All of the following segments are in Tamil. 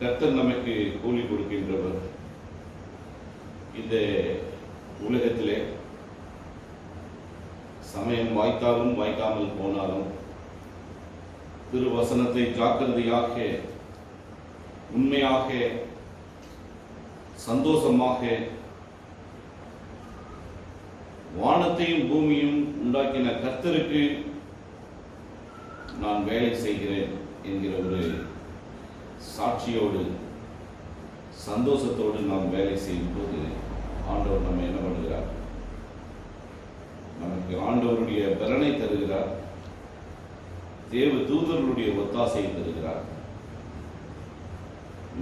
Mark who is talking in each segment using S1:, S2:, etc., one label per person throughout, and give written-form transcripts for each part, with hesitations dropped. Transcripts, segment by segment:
S1: கர்த்தர் நமக்கு கூலி கொடுக்கின்றவர். இந்த உலகத்திலே சமயம் வாய்த்தாலும் வாய்க்காமல் போனாலும் திருவசனத்தை ஜாக்கிரதையாக உண்மையாக சந்தோஷமாக வானத்தையும் பூமியும் உண்டாக்கின கர்த்தருக்கு நான் வேலை செய்கிறேன் என்கிற ஒரு சாட்சியோடு சந்தோஷத்தோடு நாம் வேலை செய்யும் போது ஆண்டவர் நம்ம என்ன பண்ணுகிறார்? நமக்கு ஆண்டவருடைய பலனை தருகிறார். தேவ தூதர்களுடைய ஒத்தாசையை தருகிறார்.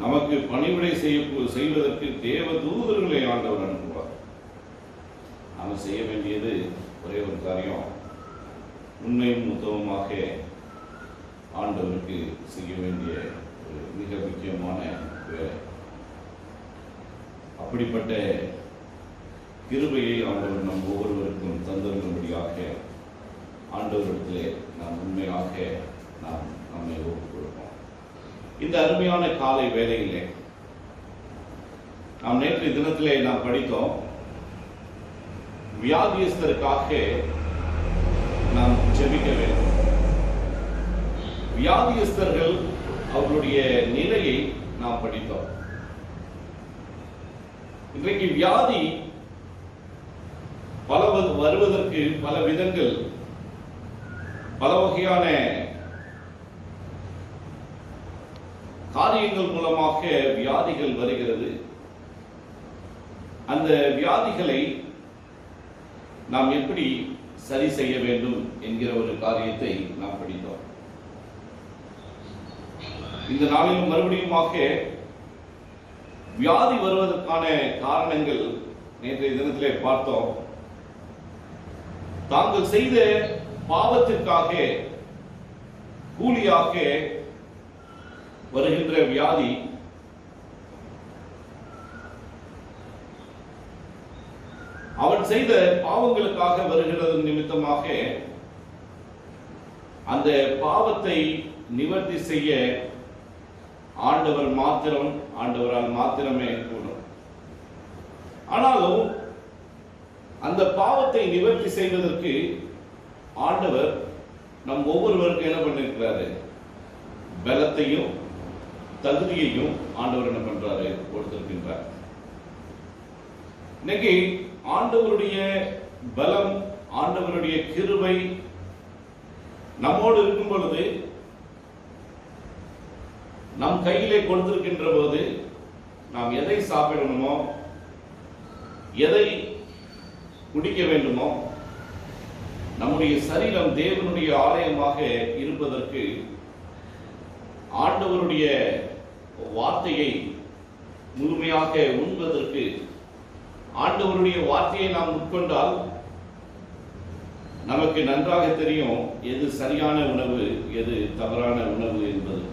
S1: நமக்கு பணிவிடை செய்வதற்கு தேவ தூதர்களை ஆண்டவர் அனுப்புவார். நாம் செய்ய வேண்டியது ஒரே ஒரு காரியம், உண்மையும் உத்தமமாக ஆண்டவருக்கு செய்ய வேண்டிய ஒரு மிக முக்கியமான வேலை. அப்படிப்பட்ட கிருபையை ஆண்டவர் நம் ஒவ்வொருவருக்கும் தந்தரும்படியாக ஆண்டவரிடத்திலே நாம் உண்மையாக நாம் நம்மை ஒப்புக் கொடுப்போம். இந்த அருமையான காலை வேளையிலே நாம் நேற்று தினத்திலே நாம் படித்தோம், வியாதியஸ்தருக்காக நாம் ஜெபிக்க வேண்டும். வியாதியஸ்தர்கள் அவர்களுடைய நிலையை நாம் படித்தோம். இன்றைக்கு வியாதி வருவதற்கு பல விதங்கள், பல வகையான காரியங்கள் மூலமாக வியாதிகள் வருகிறது. அந்த வியாதிகளை நாம் எப்படி சரி செய்ய வேண்டும் என்கிற ஒரு காரியத்தை நாம் படித்தோம். இந்த நாளிலும் மறுபடியுமாக வியாதி வருவதற்கான காரணங்கள் நேற்றைய தினத்திலே பார்த்தோம். தாங்கள் செய்த பாவத்திற்காக கூலியாக வருகின்ற வியாதி அவன் செய்த பாவங்களுக்காக வருகிறது நிமித்தமாக அந்த பாவத்தை நிவர்த்தி செய்ய ஆண்டவரால் மாத்திரமே கூடும். ஆனாலும் அந்த பாவத்தை நிவர்த்தி செய்வதற்கு ஆண்டவர் நம் ஒவ்வொருவருக்கும் என்ன பண்ணிருக்கிறாரு? பலத்தையும் தகுதியையும் ஆண்டவர் என்ன பண்றாரு? கொடுத்திருக்கின்றார். இன்னைக்கு ஆண்டவருடைய பலம், ஆண்டவருடைய கிருபை நம்மோடு இருக்கும் பொழுது, நம் கையிலே கொடுத்திருக்கின்ற போது நாம் எதை சாப்பிடணுமோ, எதை குடிக்க வேண்டுமோ, நம்முடைய சரீரம் தேவனுடைய ஆலயமாக இருப்பதற்கு ஆண்டவருடைய வார்த்தையை முழுமையாக உண்பதற்கு, ஆண்டவருடைய வார்த்தையை நாம் உட்கொண்டால் நமக்கு நன்றாக தெரியும் எது சரியான உணவு, எது தவறான உணவு என்பது.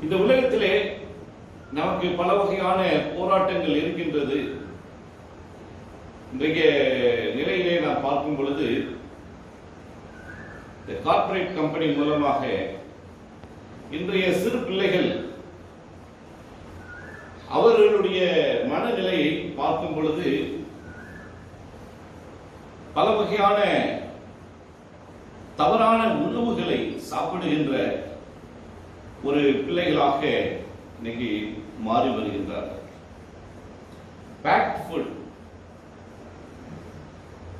S1: இந்த உலகத்திலே நமக்கு பல வகையான போராட்டங்கள் இருக்கின்றது. இன்றைய நிலையிலே நாம் பார்க்கும் பொழுது இந்த கார்ப்பரேட் கம்பெனி மூலமாக இன்றைய சிறு பிள்ளைகள் அவர்களுடைய மனநிலையை பார்க்கும் பொழுது பல வகையான தவறான உணவுகளை சாப்பிடுகின்ற ஒரு பிள்ளைகளாக இன்னைக்கு மாறி வருகின்றார்கள். பேக்ட் ஃபுட்,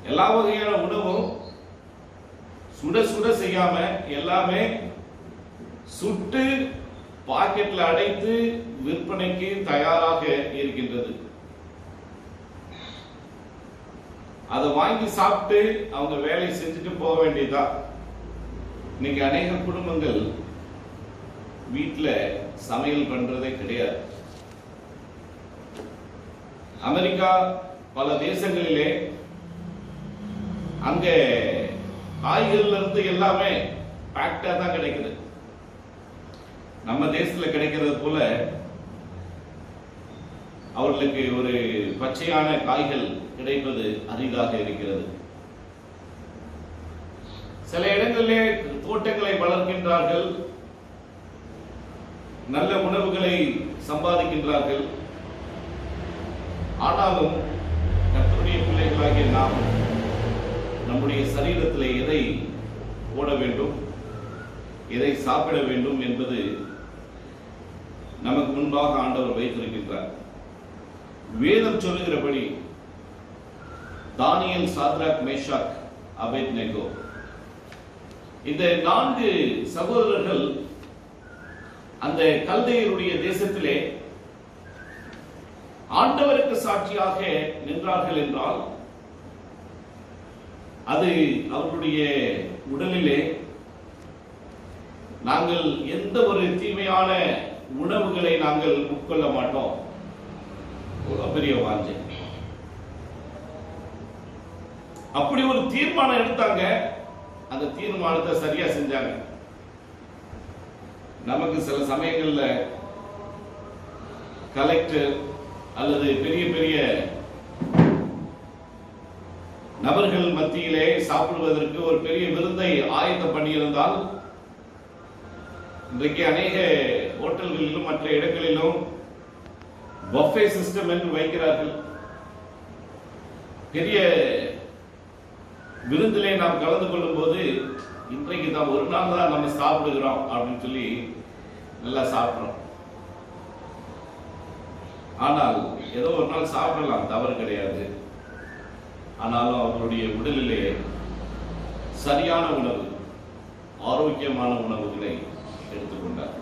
S1: எல்லா வகையான உணவும் சுட சுட செய்யாம எல்லாமே சுட்டு பாக்கெட்ல அடைத்து விற்பனைக்கு தயாராக இருக்கின்றது. அதை வாங்கி சாப்பிட்டு அவங்க வேலை செஞ்சுட்டு போக வேண்டியதா. இன்னைக்கு அநேக குடும்பங்கள் வீட்டுல சமையல் பண்றதே கிடையாது. அமெரிக்கா பல தேசங்களிலே அங்க காய்கறில இருந்து எல்லாமே பேக்டா தான் கிடைக்குது. நம்ம தேசத்துல கிடைக்கிறது போல அவர்களுக்கு ஒரு பச்சையான காய்கள் கிடைப்பது அரிதாக இருக்கிறது. சில இடங்களிலே தோட்டங்களை வளர்க்கின்றார்கள். நல்ல உணவுகளை சம்பாதிக்கின்றார்கள். ஆனாலும் கர்த்தருடைய பிள்ளைகளாகிய நாம் நம்முடைய சரீரத்தில் எதை போட வேண்டும், எதை சாப்பிட வேண்டும் என்பது நமக்கு முன்பாக ஆண்டவர் வைத்திருக்கின்றார். வேதம் சொல்லுகிறபடி தானியேல், சாத்ராக், மேஷாக், அபேத்நேகோ இந்த 4 சகோதரர்கள் அந்த கல்தையருடைய தேசத்திலே ஆண்டவருக்கு சாட்சியாக நின்றார்கள் என்றால் அது அவர்களுடைய உடலிலே நாங்கள் எந்த ஒரு தீமையான உணவுகளை நாங்கள் உட்கொள்ள மாட்டோம். பெரிய வாஞ்சை. அப்படி ஒரு தீர்மானம் எடுத்தாங்க. அந்த தீர்மானத்தை சரியா செஞ்சாங்க. நமக்கு சில சமயங்கள்ல கலெக்டர் அல்லது பெரிய பெரிய நபர்கள் மத்தியிலே சாப்பிடுவதற்கு ஒரு பெரிய விருந்தை ஆயத்தம் பண்ணியிருந்தால் இன்றைக்கு அநேக ஹோட்டல்களிலும் மற்ற இடங்களிலும் பஃபே சிஸ்டம் என்று வைக்கிறார்கள். பெரிய விருந்திலே நாம் கலந்து கொள்ளும் போது இன்றைக்கு தான் ஒரு நாள் தான் நம்ம சாப்பிடுகிறோம் அப்படின்னு சொல்லி நல்லா சாப்பிடுறோம். ஆனால் ஏதோ ஒரு நாள் சாப்பிடலாம், தவறு கிடையாது. ஆனாலும் அவர்களுடைய உடலிலே சரியான உணவு, ஆரோக்கியமான உணவுகளை எடுத்துக்கொண்டார்.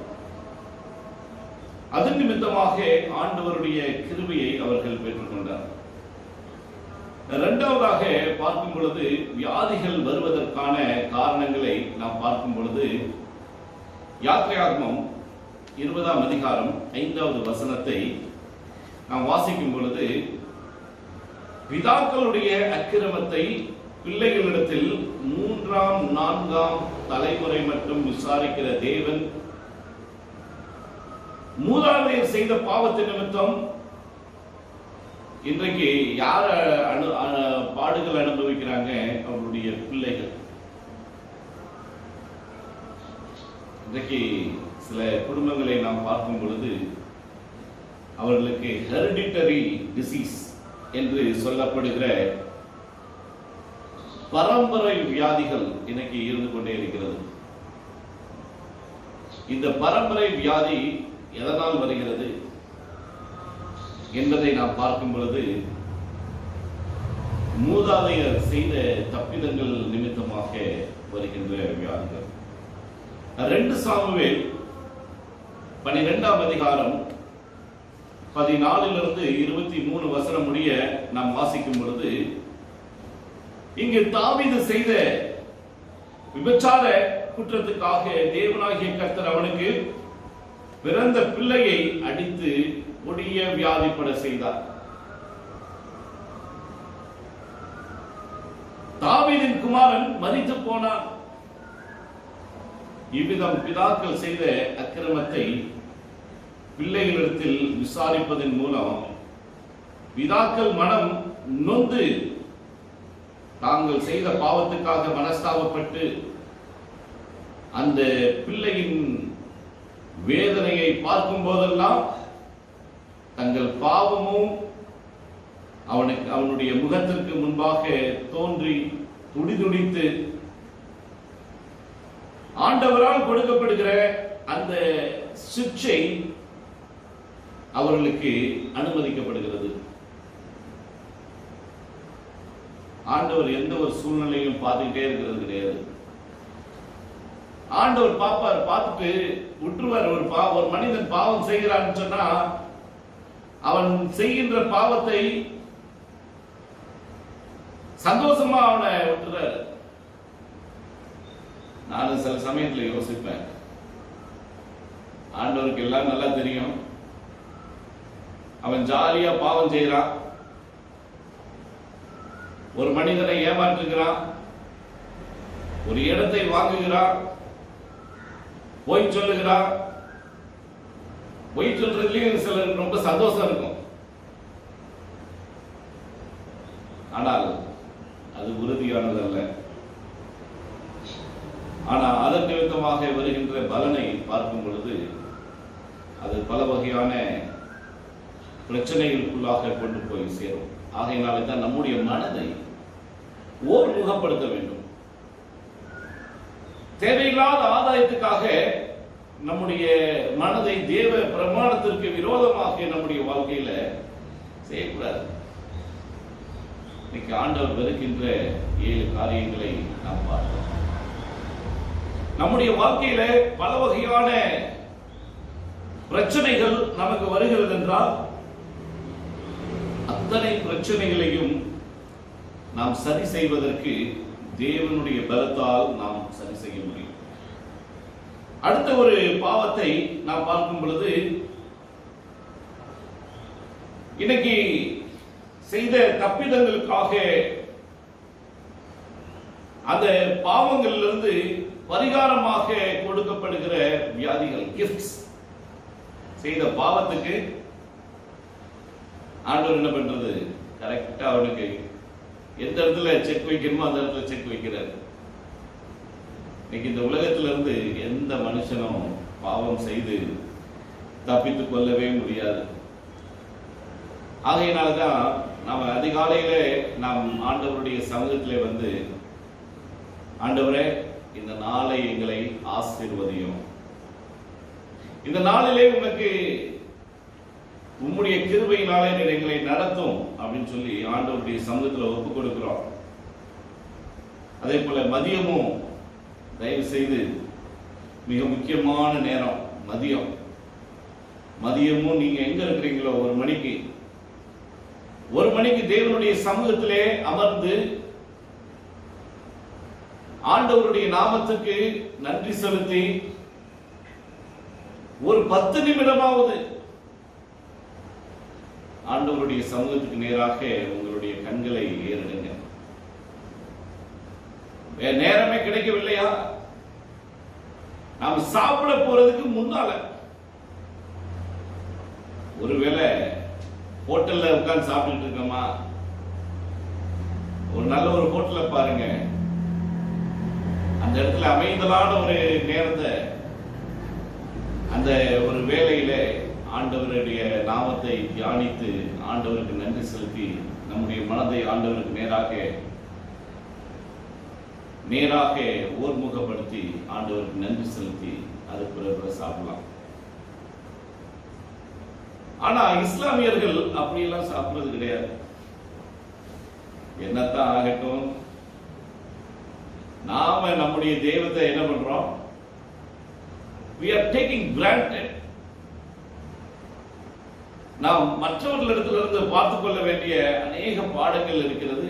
S1: அது நிமித்தமாக ஆண்டவருடைய கிருபையை அவர்கள் பெற்றுக்கொண்டார். இரண்டாவதாக பார்க்கும் பொழுது வியாதிகள் வருவதற்கான காரணங்களை நாம் பார்க்கும் பொழுது யாத்திரையாகமம் 20ஆம் அதிகாரம் 5வது வசனத்தை நாம் வாசிக்கும் பொழுது, பிதாக்களுடைய அக்கிரமத்தை பிள்ளைகளிடத்தில் 3ஆம் 4ஆம் தலைமுறை மட்டும் விசாரிக்கிற தேவன் மூதாதையர் செய்த பாவத்தின் நிமித்தம் இன்றைக்கு யார பாடுகள் அனுபவிக்கிறாங்க? அவருடைய பிள்ளைகள். இன்றைக்கு சில குடும்பங்களை நாம் பார்க்கும் பொழுது அவர்களுக்கு ஹெரிடிட்டரி டிசீஸ் என்று சொல்லப்படுகிற பரம்பரை வியாதிகள் இன்னைக்கு இருந்து கொண்டே இருக்கிறது. இந்த பரம்பரை வியாதி எதனால் வருகிறது என்பதை நாம் பார்க்கும் பொழுது மூதாதையர் செய்த தப்பிதங்கள் நிமித்தமாக வருகின்ற வியாதிகள். 2 சாமுவேல் 12ஆம் அதிகாரம் 14 23 வசனம் முடிய நாம் வாசிக்கும் பொழுது, இங்கு தாவீது செய்த விபச்சார குற்றத்துக்காக தேவனாகிய கர்த்தர் அவனுக்கு பிறந்த பிள்ளையை அடித்து கொடிய வியாதிப்பட செய்தார். தாவீதின் குமாரன் மரித்து போனான். இவ்விதம் பிதாக்கள் செய்த அக்கிரமத்தை பிள்ளைகளிடத்தில் விசாரிப்பதன் மூலம் பிதாக்கள் மனம் நொந்து தாங்கள் செய்த பாவத்துக்காக மனஸ்தாபப்பட்டு அந்த பிள்ளையின் வேதனையை பார்க்கும் போதெல்லாம் தங்கள் பாவமும் அவனுடைய முகத்திற்கு முன்பாக தோன்றி துடிதுடித்து ஆண்டவரால் கொடுக்கப்படுகிற அந்த சிக்ஷை அவர்களுக்கு அனுமதிக்கப்படுகிறது. ஆண்டவர் எந்த ஒரு சூழ்நிலையும் பார்த்துக்கிட்டே இருக்கிறது கிடையாது. ஆண்டவர் பார்ப்பார், பார்த்துட்டு விட்டுருவார். ஒரு மனிதன் பாவம் செய்கிறான்னு சொன்னா அவன் செய்கின்ற பாவத்தை சந்தோஷமா அவனை விட்டுறாரு. நானும் சில சமயத்தில் யோசிப்பேன், ஆண்டவருக்கு எல்லாம் நல்லா தெரியும், அவன் ஜாலியா பாவம் செய்யறான், ஒரு மனிதனை ஏமாற்றுகிறான், ஒரு இடத்தை வாங்குகிறான், பொய் சொல்லுகிறான். பொய் சொல்றதுலயும் சிலருக்கு ரொம்ப சந்தோஷம் இருக்கும். ஆனால் அது உறுதியானது அல்ல. ஆனா அதன் நிமித்தமாக வருகின்ற பலனை பார்க்கும் பொழுது அது பல வகையான பிரச்சனைகளுக்குள்ளாக கொண்டு போய் சேரும். ஆகையினாலே தான் நம்முடைய மனதை ஓர்முகப்படுத்த வேண்டும். தேவையில்லாத ஆதாயத்துக்காக நம்முடைய மனதை தேவ பிரமாணத்திற்கு விரோதமாக நம்முடைய வாழ்க்கையில செய்யக்கூடாது. இன்னைக்கு ஆண்டவர் வெறுக்கின்ற 7 காரியங்களை நாம் பார்த்தோம். நம்முடைய வாழ்க்கையில பல வகையான பிரச்சனைகள் நமக்கு வருகிறது என்றால் அத்தனை பிரச்சனைகளையும் நாம் சரி செய்வதற்கு தேவனுடைய பலத்தால் நாம் சரி செய்ய முடியும். அடுத்த ஒரு பாவத்தை நாம் பார்க்கும் பொழுது, இன்னைக்கு செய்த தப்பிதங்களுக்காக அந்த பாவங்களிலிருந்து பரிகாரமாக கொடுக்கப்படுகிற வியாதிகள், கிஃப்ட்ஸ். செய்த பாவத்துக்கு ஆண்டவர் என்ன பண்றது? கரெக்டா அவனுக்கு எந்த இடத்துல செக் வைக்கணுமோ அந்த இடத்துல செக் வைக்கிறார். இன்னைக்கு இந்த உலகத்துல இருந்து எந்த மனுஷனும் பாவம் செய்து தப்பித்துக் கொள்ளவே முடியாது. ஆகையினால்தான் நாம் அதிகாலையிலே நாம் ஆண்டவருடைய சமூகத்திலே வந்து, ஆண்டவரே இந்த நாளை எங்களை ஆசீர்வதியும், இந்த நாளிலே உனக்கு உம்முடைய கிருபையினாலே எங்களை நடத்தும் அப்படின்னு சொல்லி ஆண்டவருடைய சமூகத்தில் ஒப்பு கொடுக்கிறோம். அதே போல மதியமும் தயவு செய்து மிக முக்கியமான நேரம் மதியமும் நீங்க எங்க இருக்கிறீங்களோ ஒரு மணிக்கு தேவனுடைய சமூகத்திலே அமர்ந்து ஆண்டவருடைய நாமத்துக்கு நன்றி செலுத்தி ஒரு 10 நிமிடமாவது ஆண்டவருடைய சமூகத்துக்கு நேராக உங்களுடைய கண்களை ஏறிடுங்க. நேரமே கிடைக்கவில்லையா? நாம் சாப்பிட போறதுக்கு முன்னால ஒருவேளை ஹோட்டல்ல உட்கார்ந்து சாப்பிட்டு இருக்கோமா? ஒரு நல்ல ஒரு ஹோட்டல்ல பாருங்க, அந்த இடத்துல அமைதலான ஒரு நேரத்தை, அந்த ஒரு வேளையில ஆண்டவருடைய நாமத்தை தியானித்து ஆண்டவருக்கு நன்றி செலுத்தி நம்முடைய மனதை ஆண்டவருக்கு நேராக ஓர்முகப்படுத்தி ஆண்டவருக்கு நன்றி செலுத்தி அது பிறகு சாப்பிடலாம். ஆனா இஸ்லாமியர்கள் அப்படியெல்லாம் சாப்பிடுறது கிடையாது. என்னத்தான் ஆகட்டும், நாம நம்முடைய தெய்வத்தை என்ன பண்றோம்? we are taking granted. நாம் மற்றவர்களிடத்திலிருந்து பார்த்துக் கொள்ள வேண்டிய அநேக பாடங்கள் இருக்கிறது.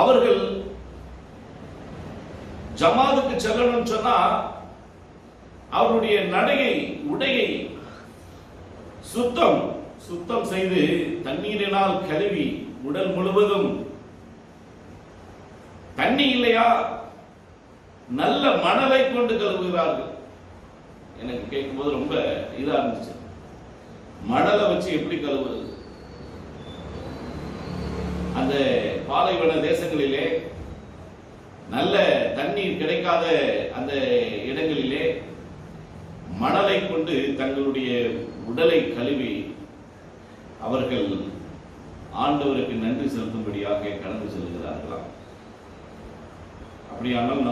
S1: அவர்கள் ஜமாதுக்கு செல்லணும் சொன்னா அவருடைய நடையை, உடையை சுத்தம் செய்து தண்ணீரினால் கழுவி உடல் முழுவதும், தண்ணி இல்லையா நல்ல மணலை கொண்டு கழுவுகிறார்கள். எனக்கு கேட்கும் போது ரொம்ப இதா இருந்துச்சு. மணலை வச்சு எப்படி கழுவுறது? அந்த பாலைவன தேசங்களிலே, நல்ல தண்ணீர் கிடைக்காத அந்த இடங்களிலே மணலை கொண்டு தங்களுடைய உடலை கழுவி அவர்கள் ஆண்டவருக்கு நன்றி செலுத்தும்படியாக கடந்து செல்கிறார்களாம். அப்படியானால்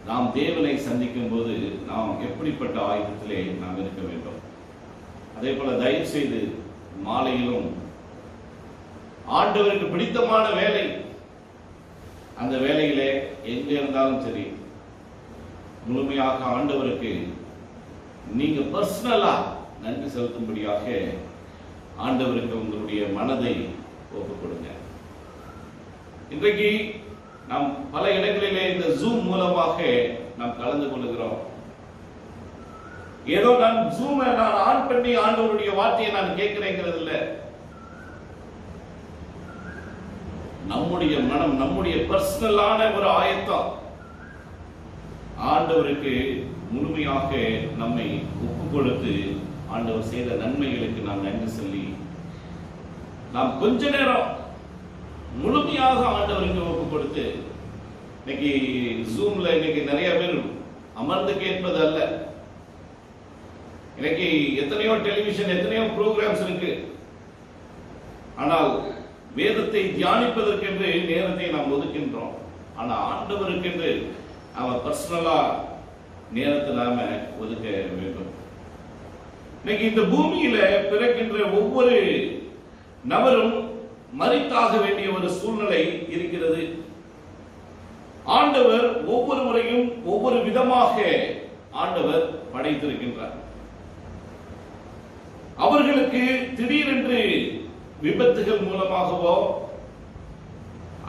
S1: நாம் தேவனை சந்திக்கும் போது நாம் எப்படிப்பட்ட ஆயுதத்திலே நாம் இருக்க வேண்டும்? அதே போல தயவு செய்து மாலையிலும் ஆண்டவருக்கு பிடித்தமான வேலை, அந்த வேலையிலே எங்க இருந்தாலும் சரி, முழுமையாக ஆண்டவருக்கு நீங்க பர்சனலா நன்றி செலுத்தும்படியாக ஆண்டவருக்கு உங்களுடைய மனதை ஒப்புக் கொடுங்க. இன்றைக்கு நாம் பல இடங்களிலே இந்த ஜூம் மூலமாக நாம் கலந்து கொள்கிறோம். ஏதோ நான் ஜூமை ஆன் பண்ணி ஆண்டவருடைய வார்த்தையை நான் கேட்கிறேங்கிறது இல்லை. நம்முடைய மனம், நம்முடைய பர்சனலான ஒரு ஆயத்தம் ஆண்டவருக்கு முழுமையாக நம்மை ஒப்பு கொடுத்து ஆண்டவர் செய்த நன்மைகளுக்கு நாம் நன்றி சொல்லி நாம் கொஞ்ச நேரம் முழுமையாக ஆண்டவருக்கு ஒப்பு கொடுத்து, இன்னைக்கு ஜூம்ல இன்னைக்கு நிறைய பேர் அமர்ந்து கேட்பது அல்ல. இன்னைக்கு எத்தனையோ டெலிவிஷன், எத்தனையோ ப்ரோக்ராம்ஸ் இருக்கு. ஆனால் வேதத்தை தியானிப்பதற்கென்று நேரத்தை நாம் ஒதுக்கின்றோம். ஆனா ஆண்டவருக்கென்று அவன் பர்சனலா நேரத்தை நாம ஒதுக்க வேண்டும். இன்னைக்கு இந்த பூமியில பிறக்கின்ற ஒவ்வொரு நபரும் மரித்தாக வேண்டிய ஒரு சூழ்நிலை இருக்கிறது. ஆண்டவர் ஒவ்வொருவரையும் ஒவ்வொரு விதமாக ஆண்டவர் படைத்திருக்கின்றார். அவர்களுக்கு திடீரென்று விபத்துகள் மூலமாகவோ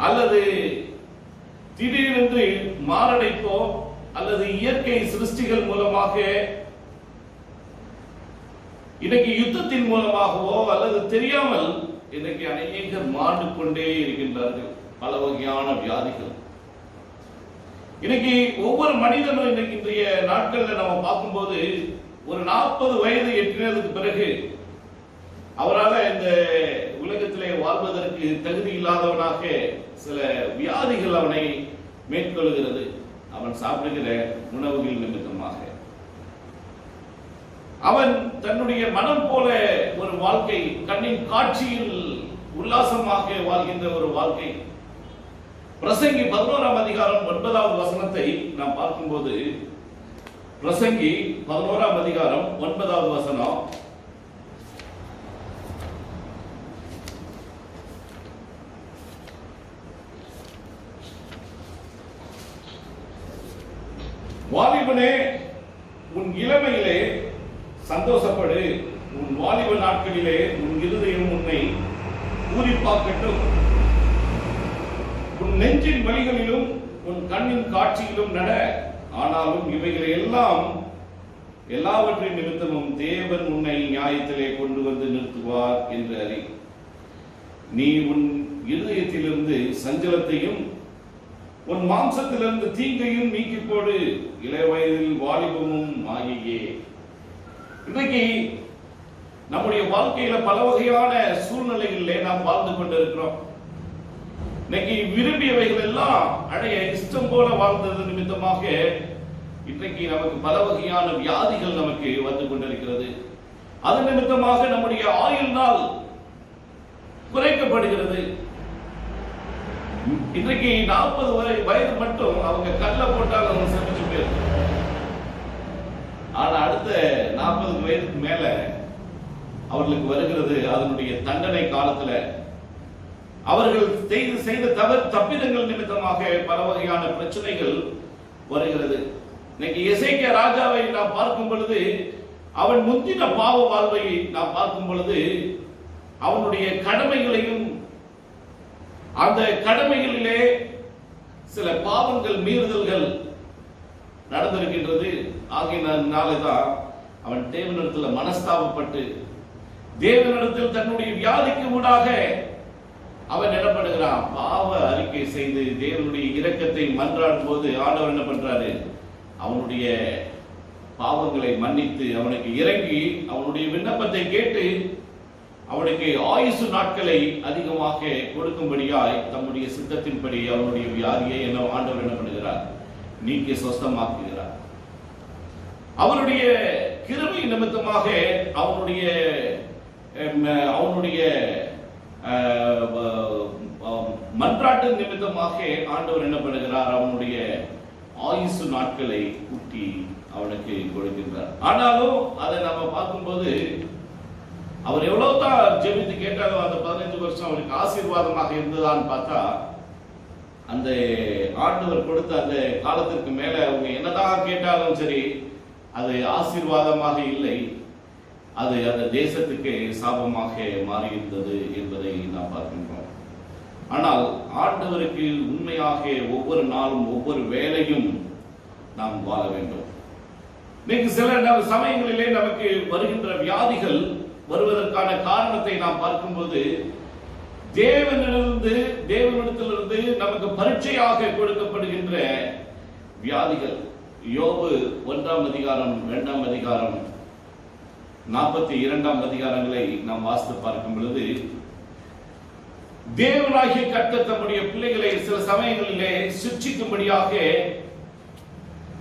S1: அல்லது திடீரென்று மாரடைப்போ அல்லது இயற்கை சிருஷ்டிகள் மூலமாக, இன்னைக்கு யுத்தத்தின் மூலமாகவோ அல்லது தெரியாமல் இன்னைக்கு அநேகர் மாண்டு கொண்டே இருக்கின்றார்கள். பல வகையான வியாதிகள். இன்னைக்கு ஒவ்வொரு மனிதனும் இன்னைக்கு இன்றைய நாட்கள்ல நம்ம பார்க்கும்போது ஒரு 40 வயது எட்டினதுக்கு பிறகு அவரால் இந்த உலகத்திலே வாழ்வதற்கு தகுதி இல்லாதவனாக சில வியாதிகள் அவனை மேற்கொள்கிறது. அவன் சாப்பிடுகிற உணவுகள் நிமித்தமாக அவன் தன்னுடைய மனம் போல ஒரு வாழ்க்கை, கண்ணின் காட்சியில் உல்லாசமாக வாழ்கின்ற ஒரு வாழ்க்கை. பிரசங்கி 11ஆம் அதிகாரம் 9வது வசனத்தை நாம் பார்க்கும்போது, பிரசங்கி 11ஆம் அதிகாரம் 9வது வசனம், வாலிபனே உன் இளமையிலே சந்தோஷப்படு, உன் வாலிப நாட்களிலே உன் இருதயம் உன்னை பூரிப்பாக்கட்டும். உன் நெஞ்சின் வழிகளிலும் உன் கண்ணின் காட்சியிலும் நட. ஆனாலும் இவைகளை எல்லாவற்றின் நிமித்தமும் தேவன் உன்னை நியாயத்திலே கொண்டு வந்து நிறுத்துவார் என்று அறி. நீ உன் இருதயத்திலிருந்து சஞ்சலத்தையும் உன் மாம்சத்திலிருந்து தீங்கையும் நீக்கி போடு. இளவயதில் வாலிபமும் மாயையே. இன்றைக்கு நம்முடைய வாழ்க்கையில பல வகையான சூழ்நிலைகளிலே நாம் வாழ்ந்து கொண்டிருக்கிறோம். இன்னைக்கு விரும்பியவைகள் எல்லாம் அடைய இஷ்டம் போல வாழ்ந்தது நிமித்தமாக இன்றைக்கு நமக்கு பல வகையான வியாதிகள் நமக்கு வந்து கொண்டிருக்கிறது. அது நிமித்தமாக நம்முடைய ஆயுள் நாள் குறைக்கப்படுகிறது. இன்றைக்கு 40 வயது மட்டும் அவங்க கல்ல போட்டால் அவங்க செமிச்சு போயிருக்கு. ஆனா அடுத்த 40 வயதுக்கு மேல அவர்களுக்கு வருகிறது அதனுடைய தண்டனை காலத்துல. அவர்கள் செய்த தப்பிதங்கள் நிமித்தமாக பல வகையான பிரச்சனைகள் வருகிறது. இன்னைக்கு எசேக்கியா ராஜாவை நாம் பார்க்கும் பொழுது, அவன் முந்தின பாவ வாழ்வை நாம் பார்க்கும் பொழுது, அவனுடைய கடமைகளையும் அந்த கடமைகளிலே சில பாவங்கள் மீறுதல்கள் நடந்திருக்கின்றது. ஆகியனால்தான் அவன் தேவனிடத்தில் மனஸ்தாபப்பட்டு தேவனிடத்தில் தன்னுடைய வியாதிக்கு ஊடாக அவன் இடப்படுகிறான். பாவ அறிக்கை செய்து தேவனுடைய இரக்கத்தை மன்றாடும் போது ஆண்டவர் என்ன பண்றாரு? அவனுடைய பாவங்களை மன்னித்து அவனுக்கு இறங்கி அவனுடைய விண்ணப்பத்தை கேட்டு அவனுக்கு ஆயுசு நாட்களை அதிகமாக கொடுக்கும்படியாய் தம்முடைய சித்தத்தின்படி அவனுடைய வியாதியை ஆண்டவர் என்ன பண்ணுகிறார்? நீக்கி சொஸ்தமாக்குகிறார். அவனுடைய கிருபை நிமித்தமாக அவனுடைய மன்றாட்டு நிமித்தமாக ஆண்டவர் என்ன பண்ணுகிறார்? அவனுடைய ஆயுசு நாட்களை கூட்டி அவனுக்கு கொடுக்கின்றார். ஆனாலும் அதை நம்ம பார்க்கும்போது அவர் எவ்வளவு தான் ஜெபித்து கேட்டாலும் அந்த 15 வருஷம் அவருக்கு ஆசீர்வாதமாக இருந்ததான்னு பார்த்தா, அந்த ஆண்டவர் கொடுத்த அந்த காலத்திற்கு மேல அவங்க என்னதான் கேட்டாலும் சரி அது ஆசீர்வாதமாக இல்லை. அது அந்த தேசத்துக்கு சாபமாக மாறியிருந்தது என்பதை நாம் பார்க்கின்றோம். ஆனால் ஆண்டவருக்கு உண்மையாக ஒவ்வொரு நாளும் ஒவ்வொரு வேளையும் நாம் வாழ வேண்டும். இன்னைக்கு சில சமயங்களிலே நமக்கு வருகின்ற வியாதிகள் வருவதற்கான காரணத்தை நாம் பார்க்கும்போது, தேவனிடத்திலிருந்து நமக்கு பரீட்சையாக கொடுக்கப்படுகின்ற வியாதிகள். யோபு 1ஆம் அதிகாரம் 2ஆம் அதிகாரம் 42ஆம் அதிகாரங்களை நாம் வாசித்து பார்க்கும் பொழுது, தேவனாகிய கர்த்தர் தம்முடைய பிள்ளைகளை சில சமயங்களிலே சிட்சிக்கும்படியாக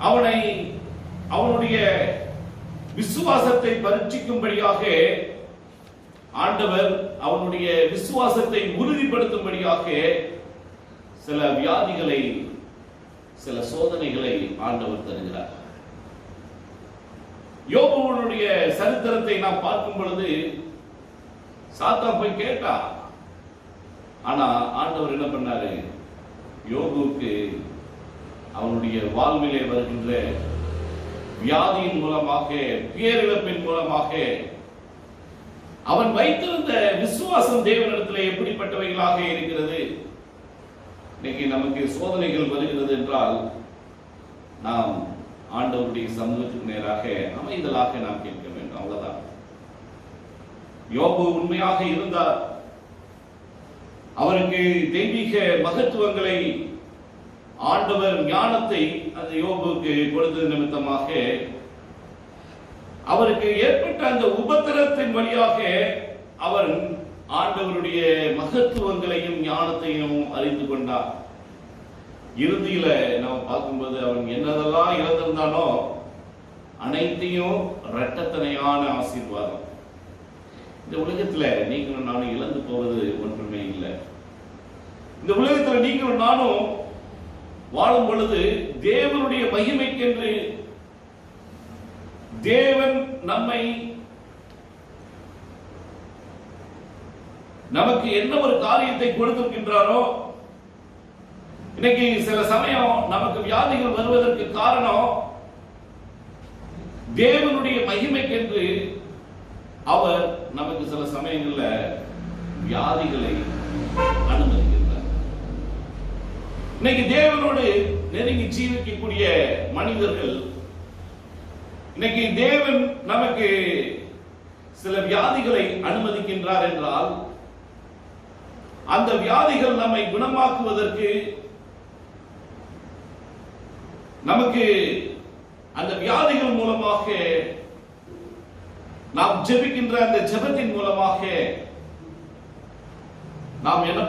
S1: அவனை அவனுடைய விசுவாசத்தை பரீட்சிக்கும்படியாக ஆண்டவர் அவனுடைய விசுவாசத்தை உறுதிப்படுத்தும்படியாக சில வியாதிகளை, சில சோதனைகளை ஆண்டவர் தருகிறார். யோபுவனுடைய சரித்திரத்தை நாம் பார்க்கும் பொழுது சாத்தான் போய் கேட்டா, ஆனா ஆண்டவர் என்ன பண்ணாரு? யோபுவுக்கு அவனுடைய வாழ்விலே வருகின்ற வியாதியின் மூலமாக, பேரிழப்பின் மூலமாக அவன் வைத்திருந்த விசுவாசம் தேவனிடத்தில் எப்படிப்பட்டவைகளாக இருக்கிறது. இன்னைக்கு நமக்கு சோதனைகள் வருகிறது என்றால் நாம் ஆண்டவருடைய சமூகத்துக்கு நேராக அமைதலாக நாம் கேட்க வேண்டும். அவ்வளவுதான். யோபு உண்மையாக இருந்தார். அவருக்கு தெய்வீக மகத்துவங்களை ஆண்டவர் ஞானத்தை அந்த யோபுக்கு கொடுத்தது நிமித்தமாக அவருக்கு ஏற்பட்ட அந்த உபத்திரத்தின் வழியாக அவர் ஆண்டவருடைய மகத்துவங்களையும் ஞானத்தையும் அறிந்து கொண்டார். இறுதியில நாம் பார்க்கும்போது அவன் என்னதெல்லாம் இழந்திருந்தானோ அனைத்தையும் இரட்டத்தனையான ஆசீர்வாதம். இந்த உலகத்துல நீங்களும் நானும் இழந்து போவது ஒன்றுமே இல்லை. இந்த உலகத்துல நீங்களும் நானும் வாழும் பொழுது தேவனுடைய மகிமைக்கென்று தேவன் நமக்கு என்ன ஒரு காரியத்தை கொடுத்திருக்கின்றாரோ, இன்னைக்கு சில சமயம் நமக்கு வியாதிகள் வருவதற்கு காரணம் தேவனுடைய மகிமைக்கென்று அவர் நமக்கு சில சமயங்கள்ல வியாதிகளை அனுமதிக்கின்றார். இன்னைக்கு தேவனோடு நெருங்கி ஜீவிக்கக்கூடிய மனிதர்கள், இன்னைக்கு தேவன் நமக்கு சில வியாதிகளை அனுமதிக்கின்றார் என்றால் அந்த வியாதிகள் நம்மை குணமாக்குவதற்கு, நமக்கு அந்த வியாதிகள் மூலமாக நாம் ஜெபிக்கின்ற அந்த ஜெபத்தின் மூலமாக நாம் என்ன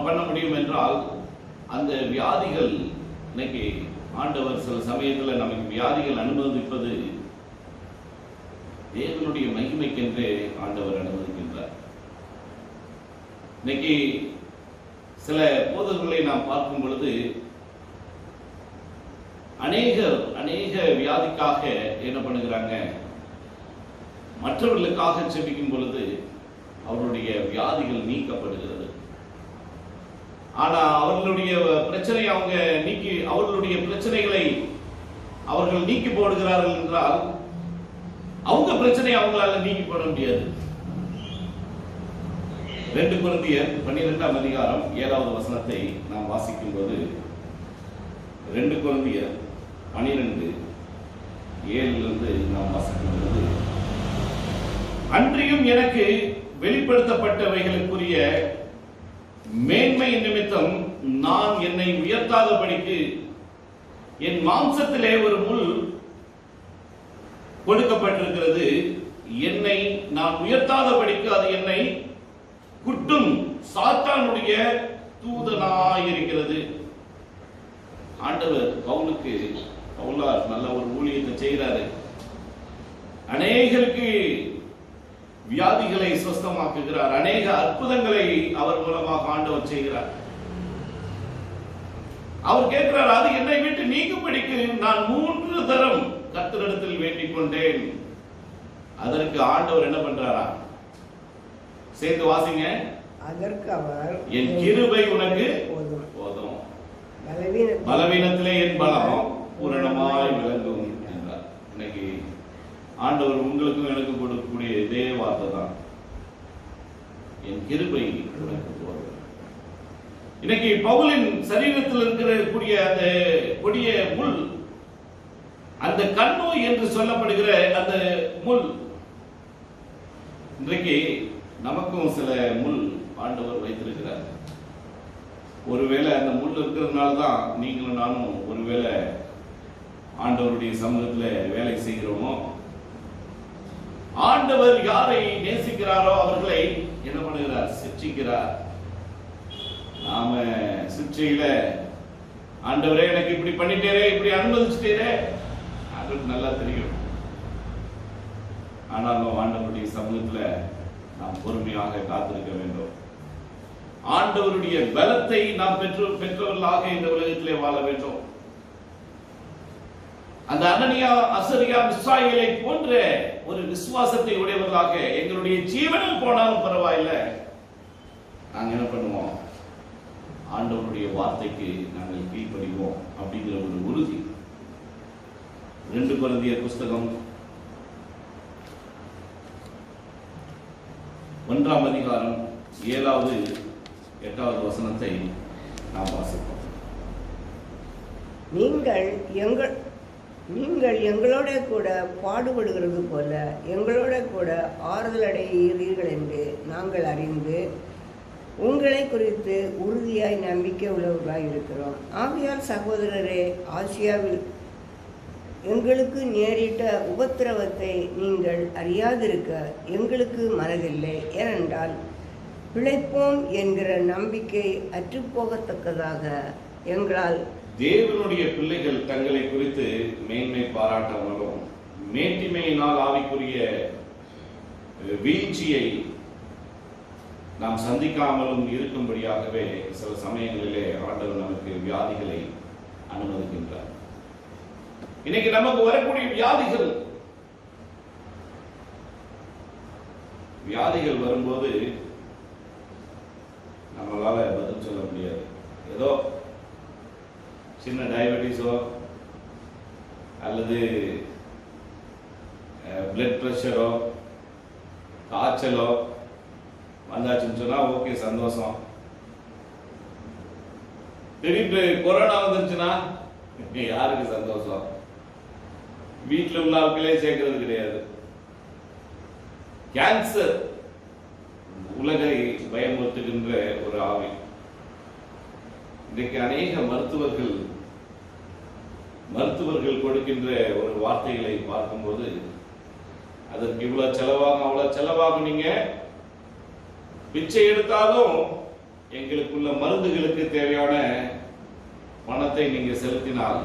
S1: பண்ண முடியும் என்றால், அந்த வியாதிகள் இன்னைக்கு ஆண்டவர் சில சமயத்தில் நமக்கு வியாதிகள் அனுமதிப்பது தேவனுடைய மகிமைக்கென்றே ஆண்டவர் அனுமதிக்கின்றார். இன்னைக்கு சில போதகர்களை நாம் பார்க்கும் பொழுது அநேக வியாதிக்காக என்ன பண்ணுகிறாங்க, மற்றவர்களுக்காக ஜெபிக்கும் பொழுது அவர்களுடைய வியாதிகள் நீக்கப்படுகிறது. ஆனா அவர்களுடைய பிரச்சனை அவர்களுடைய பிரச்சனைகளை அவர்கள் நீக்கி போடுகிறார்கள் என்றால் அவங்க பிரச்சனை அவங்களால நீக்கி போட முடியாது. 2 கொரிந்தியர் 12ஆம் அதிகாரம் 7வது வசனத்தை நாம் வாசிக்கும் போது, 2 கொரிந்தியர் 12:7 நாம் வாசிக்கும் போது, அன்றியும் எனக்கு வெளிப்படுத்தப்பட்டவைகளுக்குரிய மேன்மை நிமித்தம் நான் என்னை உயர்த்தாதபடிக்கு என் மாம்சத்திலே ஒரு முள் கொடுக்கப்பட்டிருக்கிறது. என்னை நான் உயர்த்தாதபடிக்கு அது என்னை குட்டும் சாத்தானுடைய தூதனாயிருக்கிறது. ஆண்டவர் பவுலார் நல்ல ஒரு ஊழியத்தை செய்கிறாரு. அநேகருக்கு வியாதிகளை சுஸ்தமாக்குகிறார். அநேக அற்புதங்களை அவர் மூலமாக ஆண்டவர் செய்கிறார். அவர் கேட்கிறார், அது என்னை விட்டு நீக்கும்படிக்கு நான் 3 தரம் கர்த்தரிடத்தில் வேண்டிக் கொண்டேன். அதற்கு ஆண்டவர் என்ன பண்றாரா? சேர்ந்து வாசிங்க. அதற்கு அவர், என் கிருபை உனக்கு போதும், பலவீனத்திலே என் பலம் பூரணமாய் விளங்கும் என்றார். இன்னைக்கு ஆண்டவர் உங்களுக்கும் எனக்கு கொடுக்கக்கூடிய இதே வார்த்தை தான், என் கிருபை உனக்கு போதும். இன்னைக்கு பவுலின் சரீரத்தில் இருக்கக்கூடிய அந்த கொடிய முள், அந்த கண்ணோய் என்று சொல்லப்படுகிற அந்த முள், இன்றைக்கு நமக்கும் சில முள் ஆண்டவர் வைத்திருக்கிறார். ஒருவேளை அந்த முள் இருக்கிறதுனால தான் நீங்களும் நானும் ஒருவேளை ஆண்டவருடைய சமூகத்தில் வேலை செய்கிறோமோ, ஆண்டவர் யாரை நேசிக்கிறாரோ அவர்களை என்ன பண்ணுகிறார்? சிட்சிக்கிறார். நாம சிற்றையில ஆண்டவரே எனக்கு இப்படி பண்ணிட்டேரே, இப்படி அனுமதிச்சிட்டேரே, ஆண்டவருக்கு நல்லா தெரியும். ஆனாலும் ஆண்டவருடைய சமூகத்துல நாம் பொறுமையாக காத்திருக்க வேண்டும். ஆண்டவருடைய பலத்தை நாம் பெற்றவர்களாக இந்த உலகத்திலே வாழ வேண்டும். அந்த அனனியா, அசரியா, மிஸ்ராயேலை போன்ற ஒரு விசுவாசத்தை உடையவர்களாக எங்களுடைய ஜீவனில் போனாலும் பரவாயில்லை, நாங்க என்ன பண்ணுவோம், ஆண்டவருடைய வார்த்தைக்கு நாங்கள் கீழ்ப்படிவோம் அப்படிங்கிற ஒரு உறுதி. 2 கொரிந்தியர் புஸ்தகம் 1ஆம் அதிகாரம் 7வது 8வது வசனத்தை நாம் வாசிப்போம்.
S2: நீங்கள் எங்களோட கூட பாடுபடுகிறது போல எங்களோட கூட ஆறுதல் அடைகிறீர்கள் என்று நாங்கள் அறிந்து உங்களை குறித்து உறுதியாய் நம்பிக்கை உள்ளவர்களாய் இருக்கிறோம். ஆகையால் சகோதரரே, ஆசியாவில் எங்களுக்கு நேரிட்ட உபத்திரவத்தை நீங்கள் அறியாதிருக்க எங்களுக்கு மனதில்லை. ஏனென்றால் பிழைப்போம் என்கிற நம்பிக்கை அற்றுப்போகத்தக்கதாக எங்களால்
S1: தேவனுடைய பிள்ளைகள் தங்களை குறித்து மேன்மை பாராட்டாமலும் மேன்மையினால் ஆவிக்குரிய வீழ்ச்சியை நாம் சந்திக்காமலும் இருக்கும்படியாகவே சில சமயங்களிலே ஆண்டவர் நமக்கு வியாதிகளை அனுமதிக்கின்றார். இன்னைக்கு நமக்கு வரக்கூடிய வியாதிகள் வரும்போது நம்மளால பதில் சொல்ல முடியாது. ஏதோ சின்ன டயபெட்டிஸோ அல்லது பிளட் பிரஷரோ காய்ச்சலோ வந்தாச்சுன்னு சொன்னா ஓகே, சந்தோஷம். திடீர்னு கொரோனா வந்துருச்சுன்னா யாருக்கு சந்தோஷம்? வீட்டில் உள்ள ஆட்களே சேர்க்கிறது கிடையாது. கேன்சர் உலகை பயமுறுத்துகின்ற ஒரு ஆவி. இன்றைக்கு அநேக மருத்துவர்கள் கொடுக்கின்ற ஒரு வார்த்தைகளை பார்க்கும்போது அதற்கு இவ்வளவு செலவாகும், அவ்வளவு செலவாகும், நீங்க பிச்சை எடுத்தாலும் எங்களுக்குள்ள மருந்துகளுக்கு தேவையான பணத்தை நீங்க செலுத்தினால்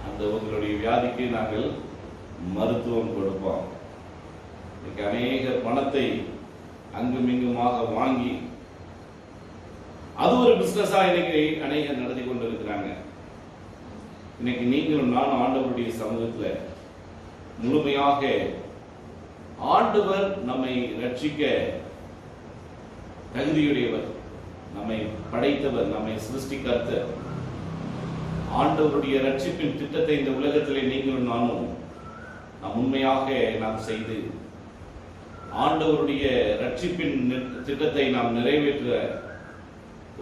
S1: அந்த உங்களுடைய வியாதிக்கு நாங்கள் மருத்துவம் கொடுப்போம். இன்னைக்கு அநேக பணத்தை அங்கும் இங்குமாக வாங்கி அது ஒரு பிசினஸா இன்னைக்கு அநேகர் நடத்தி கொண்டிருக்கிறாங்க. இன்னைக்கு நீங்களும் நானும் ஆண்டவருடைய சமூகத்துல முழுமையாக ஆண்டவர் நம்மை ரட்சிக்க தகுதியுடையவர், நம்மை படைத்தவர், நம்மை சிருஷ்டிகர்த்தர். ஆண்டவருடைய ரட்சிப்பின் திட்டத்தை இந்த உலகத்திலே நீங்களும் நானும் நாம் உண்மையாக நாம் செய்து ஆண்டவருடைய ரட்சிப்பின் திட்டத்தை நாம் நிறைவேற்ற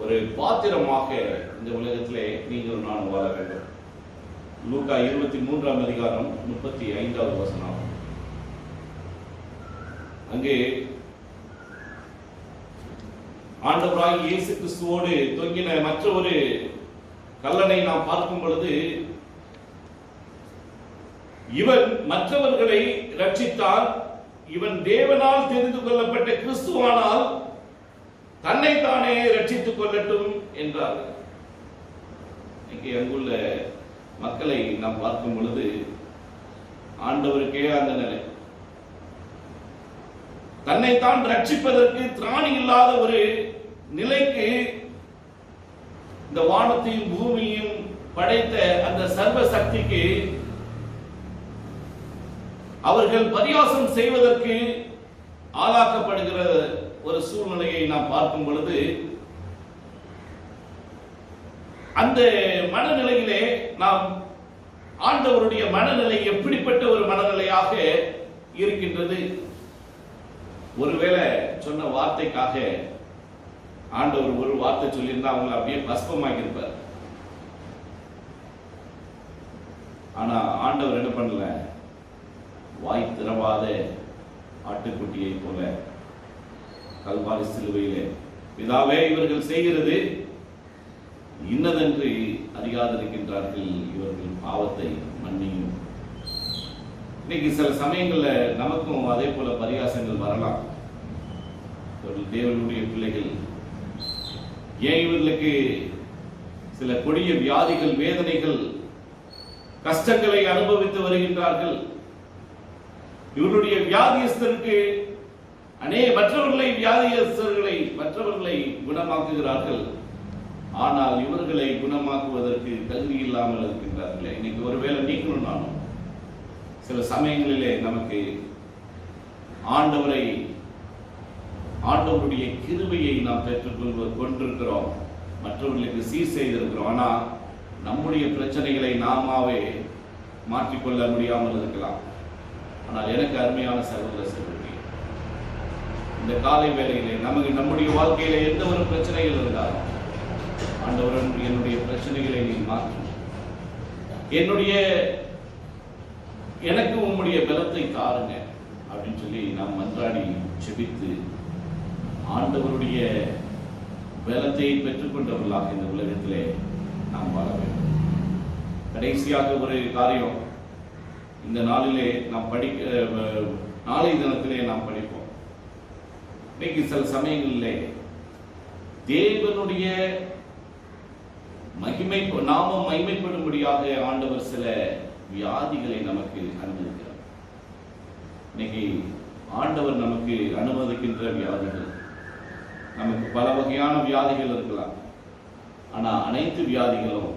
S1: ஒரு பாத்திரமாக இந்த உலகத்திலே நீங்கள் நான் வாழ வேண்டும். லூக்கா 23ஆம் அதிகாரம் 35வது வசனம். அங்கே ஆண்டவராகிய இயேசு கிறிஸ்துவோடு தொங்கின மற்ற ஒரு கல்லனை நாம் பார்க்கும் பொழுது, இவன் மற்றவர்களை ரட்சித்தால், இவன் தேவனால் தெரிந்து கொள்ளப்பட்ட கிறிஸ்துவானால் தன்னைத்தானே ரட்சித்துக் கொள்ளட்டும் என்றார். இன்னைக்கு அங்குள்ள மக்களை நாம் பார்க்கும் பொழுது ஆண்டவருக்கே அந்த நிலை. தன்னைத்தான் ரட்சிப்பதற்கு திராணி இல்லாத ஒரு நிலைக்கு இந்த வானத்தையும் பூமியையும் படைத்த அந்த சர்வ சக்திக்கு அவர்கள் பரியாசம் செய்வதற்கு ஆளாக்கப்படுகிற ஒரு சூழ்நிலையை நாம் பார்க்கும் பொழுது, அந்த மனநிலையிலே நாம் ஆண்டவருடைய மனநிலை எப்படிப்பட்ட ஒரு மனநிலையாக இருக்கின்றது? ஒருவேளை சொன்ன வார்த்தைக்காக ஆண்டவர் ஒரு வார்த்தை சொல்லியிருந்தா அவங்களை அப்படியே பஸ்பமாக்கி இருப்பார். ஆனா ஆண்டவர் என்ன பண்ணல, வாய் திறவாத ஆட்டுக்குட்டியை போல கல்வாரி சிலுவையிலே, பிதாவே இவர்கள் செய்கிறது இன்னதென்று அறியாதிருக்கின்றார்கள், இவர்கள் பாவத்தை மன்னியும். இன்னைக்கு சில சமயங்கள்ல நமக்கும் அதே போல பரிகாசங்கள் வரலாம். தேவனுடைய பிள்ளைகள் ஏன் இவர்களுக்கு சில கொடிய வியாதிகள், வேதனைகள், கஷ்டங்களை அனுபவித்து வருகின்றார்கள். இவருடைய வியாதியஸ்தருக்கு மற்றவர்களை குணமாக்குகிறார்கள். ஆனால் இவர்களை குணமாக்குவதற்கு தகுதி இல்லாமல் இருக்கின்றார்கள். இன்னைக்கு ஒருவேளை நீங்களும் நானும் சில சமயங்களிலே நமக்கு ஆண்டவருடைய கிருபையை நாம் கொண்டிருக்கிறோம், மற்றவர்களுக்கு சீர் செய்திருக்கிறோம். ஆனா நம்முடைய பிரச்சனைகளை நாமாவே மாற்றிக்கொள்ள முடியாமல் இருக்கலாம். ஆனால் எனக்கு அருமையான சகோதர சகோதரி, இந்த காலை வேளையிலே நம்முடைய வாழ்க்கையில எந்த ஒரு பிரச்சனைகள் இருந்தாலும் ஆண்டவரன் என்னுடைய பிரச்சனைகளை நீ மாற்றும், எனக்கு உம்முடைய பலத்தை தாருங்க அப்படின்னு சொல்லி நாம் மன்றாடி செபித்து ஆண்டவருடைய பலத்தை பெற்றுக்கொண்டவர்களாக இந்த உலகத்திலே நாம் வாழ வேண்டும். கடைசியாக ஒரு காரியம் இந்த நாளிலே நாம் நாளை தினத்திலே நாம் படிப்போம். இன்னைக்கு சில சமயங்களிலே தேவனுடைய நாமம் மகிமைப்படும்படியாக ஆண்டவர் சில வியாதிகளை நமக்கு அனுமதிக்கிறார். இன்னைக்கு ஆண்டவர் நமக்கு அனுமதிக்கின்ற வியாதிகள், நமக்கு பல வகையான வியாதிகள் இருக்கலாம். ஆனா அனைத்து வியாதிகளும்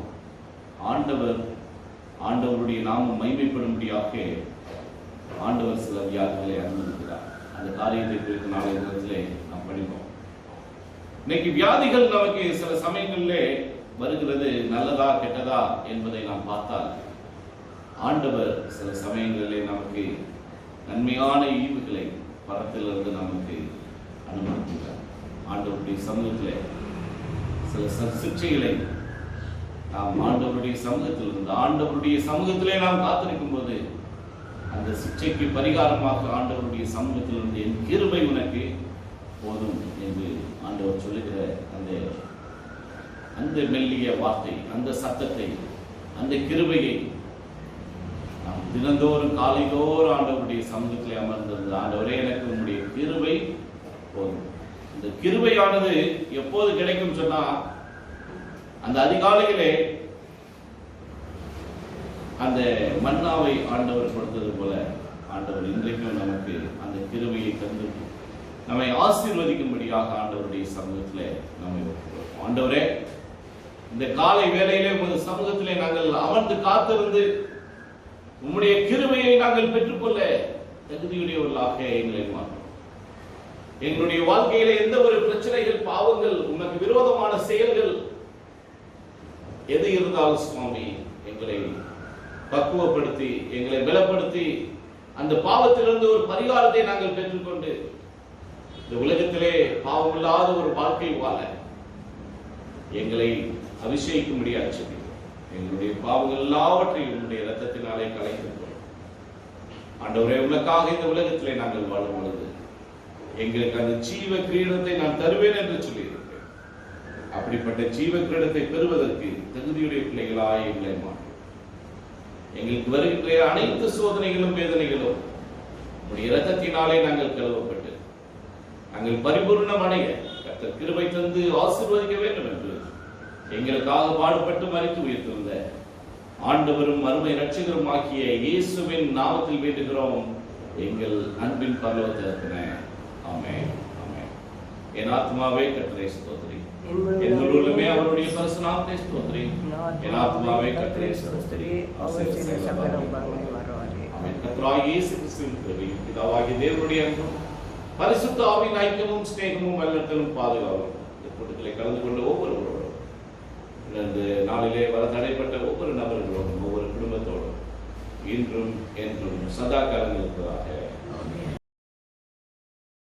S1: ஆண்டவருடைய நாமம் மகிமைப்படும்படியாக ஆண்டவர் சில வியாதிகளை அனுமதிக்கிறார். அந்த காரியத்தை குறித்து நாளைய தினத்திலே நாம் படிப்போம். இன்னைக்கு வியாதிகள் நமக்கு சில சமயங்களிலே வருகிறது, நல்லதா கெட்டதா என்பதை நாம் பார்த்தால் ஆண்டவர் சில சமயங்களிலே நமக்கு நன்மையான ஈவுகளை பரத்திலிருந்து நமக்கு அனுமதிக்கிறார். ஆண்டவருடைய சமூகத்திலே சில சிக்ஷைகளை நாம் ஆண்டவருடைய சமூகத்திலே நாம் காத்திருக்கும் போது அந்த சிக்ஷைக்கு பரிகாரமாக ஆண்டவருடைய சமூகத்திலிருந்து என் கிருபை உனக்கு போதும் என்று ஆண்டவர் சொல்லுகிற அந்த மெல்லிய வார்த்தை, அந்த சத்தத்தை, அந்த கிருபையை நாம் தினந்தோறும் காலைதோறும் ஆண்டவருடைய சமூகத்திலே அமர்ந்திருந்த ஆண்டவரே எனக்கு உன்னுடைய கிருபை போதும். இந்த கிருபையானது எப்போது கிடைக்கும் சொன்னா, அந்த அதிகாலையிலே அந்த மன்னாவை ஆண்டவர் கொடுத்தது போல ஆண்டவர் இன்றைக்கும் நமக்கு அந்த கிருபையை தந்து நம்மை ஆசீர்வதிக்கும்படியாக ஆண்டவருடைய சமூகத்திலே நம்மை ஆண்டவரே இந்த காலை வேளையிலே உமது சமூகத்திலே நாங்கள் அமர்ந்து காத்திருந்து உம்முடைய கிருபையை நாங்கள் பெற்றுக்கொள்ள தகுதியுடையவர்களாக எங்களை மாற்றும். எங்களுடைய வாழ்க்கையில எந்த ஒரு பிரச்சனைகள், பாவங்கள், உனக்கு விரோதமான செயல்கள் எது இருந்தாலும் சுவாமி எங்களை பக்குவப்படுத்தி, எங்களை பலப்படுத்தி அந்த பாவத்திலிருந்து ஒரு பரிகாரத்தை நாங்கள் பெற்றுக்கொண்டு இந்த உலகத்திலே பாவமில்லாத ஒரு வாழ்க்கை வாழ எங்களை அபிஷேகிக்க முடியாது. எங்களுடைய பாவங்கள் எல்லாவற்றையும் உன்னுடைய இரத்தத்தினாலே கலைக்கின்றோம். ஆண்டவரே, உனக்காக இந்த உலகத்திலே நாங்கள் வாழும் பொழுது எங்களுக்கு அந்த ஜீவ கிரீடத்தை நான் தருவேன் என்று சொல்லியிருக்கிறேன். அப்படிப்பட்ட ஜீவ கிரீடத்தை பெறுவதற்கு தகுதியுடைய பிள்ளைகளாய் எங்களை மாற்றும். எங்களுக்கு வருகின்ற அனைத்து சோதனைகளும் வேதனைகளும் உன்னுடைய இரத்தத்தினாலே நாங்கள் கழுவப்பட்டு நாங்கள் பரிபூர்ணம் அடைய கர்த்தர் கிருபை தந்து ஆசீர்வதிக்க வேண்டும் என்று எங்களுக்காக பாடுபட்டு மரித்து உயிர்த்திருந்த ஆண்டவரும் அருமை இரட்சகரும் ஆகிய இயேசுவின் நாமத்தில் வேண்டுகிறோம் எங்கள் அன்பின் பரலோக தகப்பனே. ஆமென், ஆமென். என் ஆத்மாவே கர்த்தரை ஸ்தோத்திரி, என் உள்ளமே அவருடைய பரிசுத்த நாமத்தை ஸ்தோத்திரி. என் ஆத்மாவே கர்த்தரை ஸ்தோத்திரி. ஆமென். கர்த்தராகிய இயேசு கிறிஸ்துவின் கிருபையும் பிதாவாகிய தேவனுடைய அன்பும் பரிசுத்த ஆவியின் ஐக்கியமும் ஸ்நேகமும் வல்லமையும் பாதுகாப்பும் இந்த கூட்டத்திலே கலந்து கொண்ட ஒவ்வொருவரோடும், இந்த நாளிலே வர தடைப்பட்ட ஒவ்வொரு நபர்களோடும், ஒவ்வொரு குடும்பத்தோடும் இன்றும் என்றும் சதா காலம் இருப்பதாக.